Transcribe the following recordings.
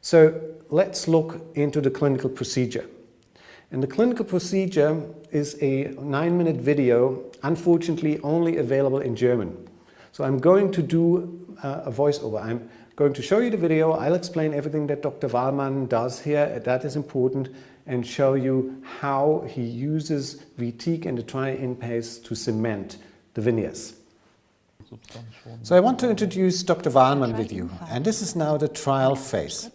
So let's look into the clinical procedure. And the clinical procedure is a 9-minute video, unfortunately only available in German. So I'm going to do a voiceover. I'm going to show you the video. I'll explain everything that Dr. Wahlmann does here, that is important, and show you how he uses VTIC and the try-in paste to cement the veneers. So I want to introduce Dr. Wahlmann with you, and this is now the trial phase.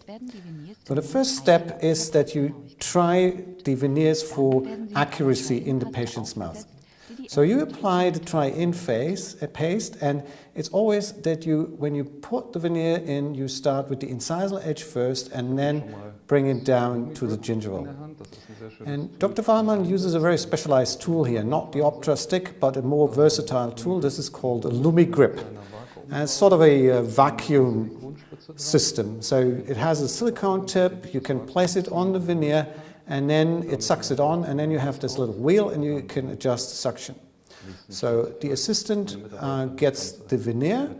So the first step is that you try the veneers for accuracy in the patient's mouth. So you apply the try-in paste, and it's always that when you put the veneer in, you start with the incisal edge first and then bring it down to the gingival. And Dr. Wahlmann uses a very specialized tool here, not the Optra stick, but a more versatile tool. This is called a LumiGrip. And it's sort of a vacuum system. So it has a silicone tip, you can place it on the veneer, and then it sucks it on, and then you have this little wheel and you can adjust the suction. So the assistant gets the veneer,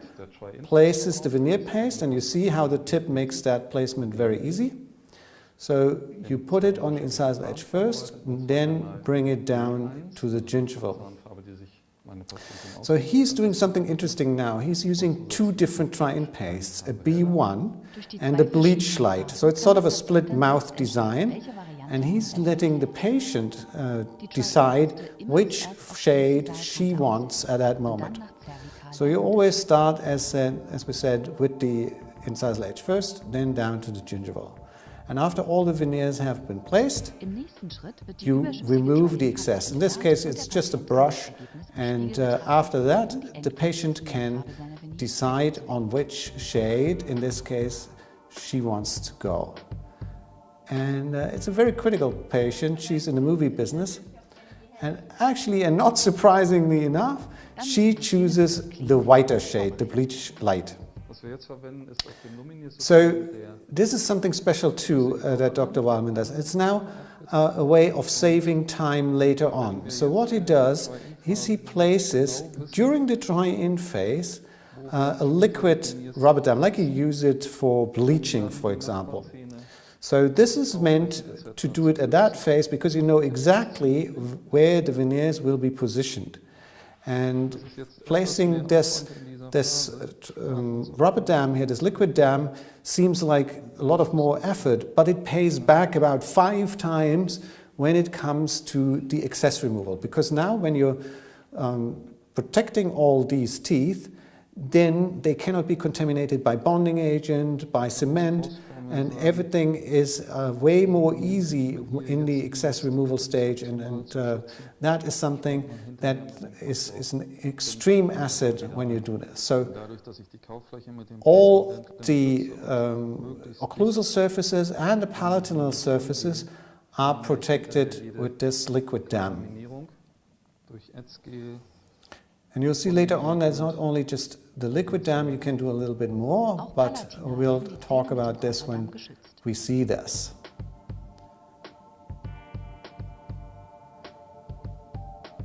places the veneer paste, and you see how the tip makes that placement very easy. So you put it on the incisal edge first, and then bring it down to the gingival. So he's doing something interesting now. He's using two different try-in pastes, a B1 and a bleach light. So it's sort of a split mouth design. And he's letting the patient decide which shade she wants at that moment. So you always start, as we said, with the incisal edge first, then down to the gingival. And after all the veneers have been placed, you remove the excess. In this case, it's just a brush. And after that, the patient can decide on which shade, in this case, she wants to go. And it's a very critical patient. She's in the movie business. And actually, and not surprisingly enough, she chooses the whiter shade, the bleach light. So this is something special too that Dr. Wahlmann does. It's now a way of saving time later on. So what he does is he places, during the try-in phase, a liquid rubber dam, like you use it for bleaching, for example. So this is meant to do it at that phase because you know exactly where the veneers will be positioned. And placing this rubber dam here, this liquid dam, seems like a lot of more effort, but it pays back about 5 times when it comes to the excess removal. Because now when you're protecting all these teeth, then they cannot be contaminated by bonding agent, by cement, and everything is way more easy in the excess removal stage, and that is something that is an extreme asset when you do this. So all the occlusal surfaces and the palatinal surfaces are protected with this liquid dam. And you'll see later on that it's not only just the liquid dam, you can do a little bit more, but we'll talk about this when we see this.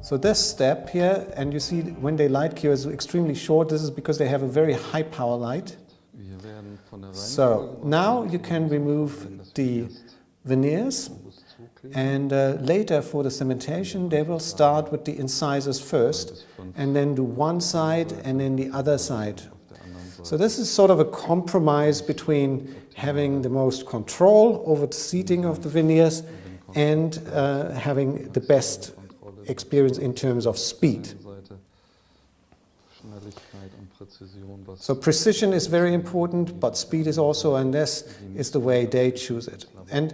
So this step here, and you see when they light cure is extremely short, this is because they have a very high power light. So now you can remove the veneers. And later for the cementation, they will start with the incisors first and then do one side and then the other side. So this is sort of a compromise between having the most control over the seating of the veneers and having the best experience in terms of speed. So precision is very important, but speed is also, and this is the way they choose it. And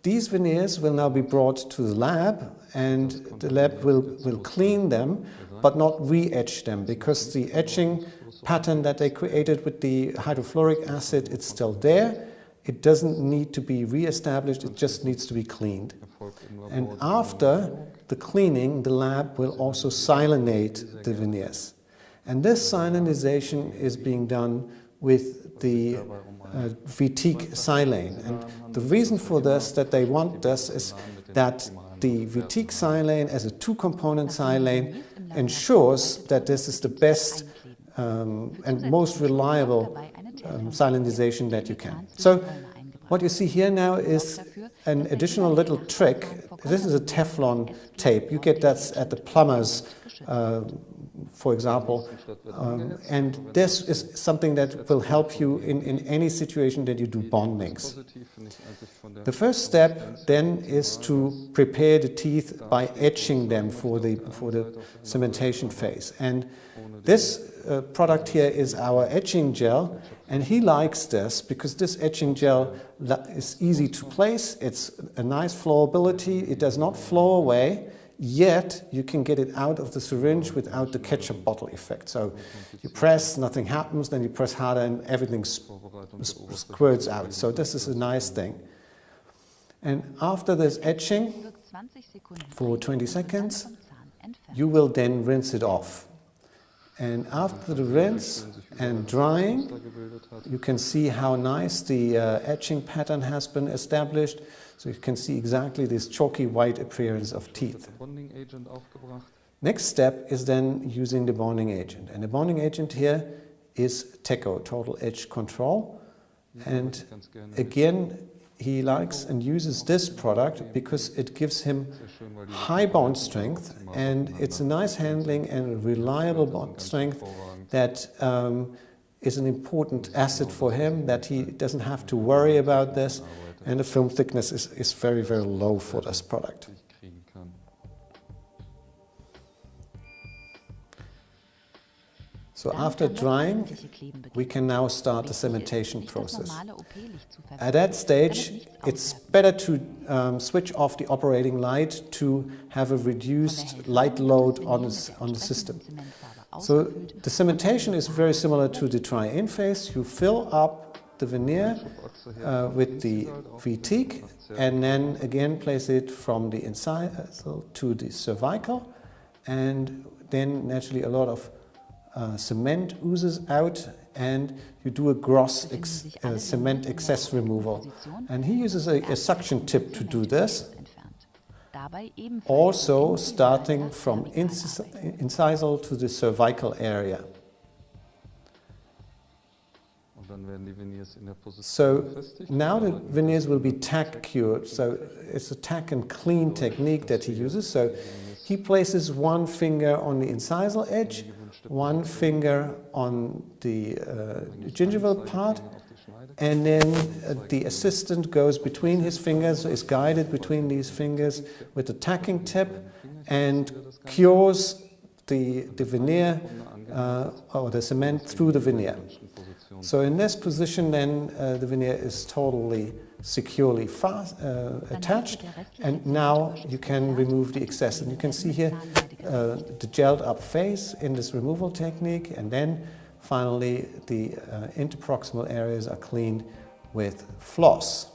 these veneers will now be brought to the lab, and the lab will clean them, but not re-etch them, because the etching pattern that they created with the hydrofluoric acid, it's still there. It doesn't need to be re-established, it just needs to be cleaned. And after the cleaning, the lab will also silanate the veneers. And this silanization is being done with the VTIC silane. And the reason for this, that they want this, is that the VTIC silane as a 2-component silane ensures that this is the best and most reliable silanization that you can. So What you see here now is an additional little trick. This is a Teflon tape. You get that at the plumber's, for example. And this is something that will help you in any situation that you do bondings. The first step then is to prepare the teeth by etching them for the cementation phase. And this product here is our etching gel, and he likes this because this etching gel is easy to place, it's a nice flowability, it does not flow away, yet you can get it out of the syringe without the ketchup bottle effect. So you press, nothing happens, then you press harder and everything squirts out. So this is a nice thing. And after this etching, for 20 seconds, you will then rinse it off. And after the rinse and drying, you can see how nice the etching pattern has been established. So you can see exactly this chalky white appearance of teeth. Next step is then using the bonding agent. And the bonding agent here is TECO, Total Edge Control. And again, he likes and uses this product because it gives him high bond strength, and it's a nice handling and a reliable bond strength that is an important asset for him, that he doesn't have to worry about this, and the film thickness is very, very low for this product. So after drying, we can now start the cementation process. At that stage, it's better to switch off the operating light to have a reduced light load on the system. So the cementation is very similar to the try-in phase. You fill up the veneer with the VTIC and then again place it from the incisal to the cervical, and then naturally a lot of cement oozes out, and you do a gross cement excess removal. And he uses a suction tip to do this, also starting from incisal to the cervical area. So now the veneers will be tack cured. So it's a tack and clean technique that he uses. So he places one finger on the incisal edge, one finger on the gingival part, and then the assistant goes between his fingers, is guided between these fingers with a tacking tip, and cures the veneer or the cement through the veneer. So in this position then the veneer is totally securely attached, and now you can remove the excess. And you can see here the gelled up face in this removal technique, and then finally the interproximal areas are cleaned with floss.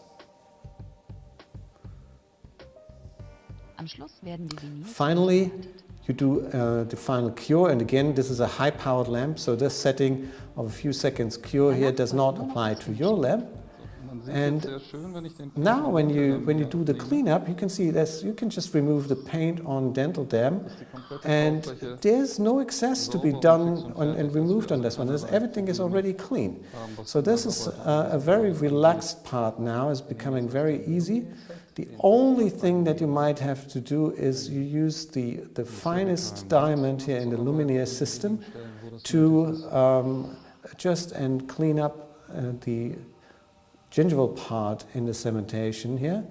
Finally, you do the final cure, and again this is a high-powered lamp, so this setting of a few seconds cure here does not apply to your lamp. And now when you do the cleanup, you can see this, you can just remove the paint on dental dam, and there's no excess to be done and removed on this one. Everything is already clean. So this is a very relaxed part now, is becoming very easy. The only thing that you might have to do is you use the finest diamond here in the luminaire system to adjust and clean up the gingival part in the cementation here,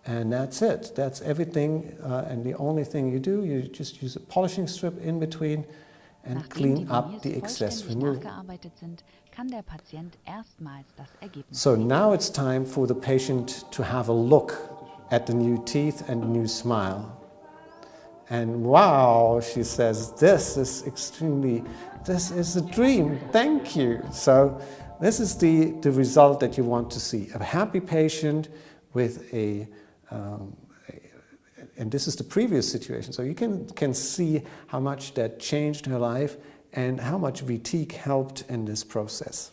and that's it. That's everything, and the only thing you do, you just use a polishing strip in between and clean up the excess removal. So now it's time for the patient to have a look at the new teeth and the new smile. And wow, she says, this is a dream, thank you. So this is the result that you want to see. A happy patient with and this is the previous situation. So you can see how much that changed her life and how much VTIC helped in this process.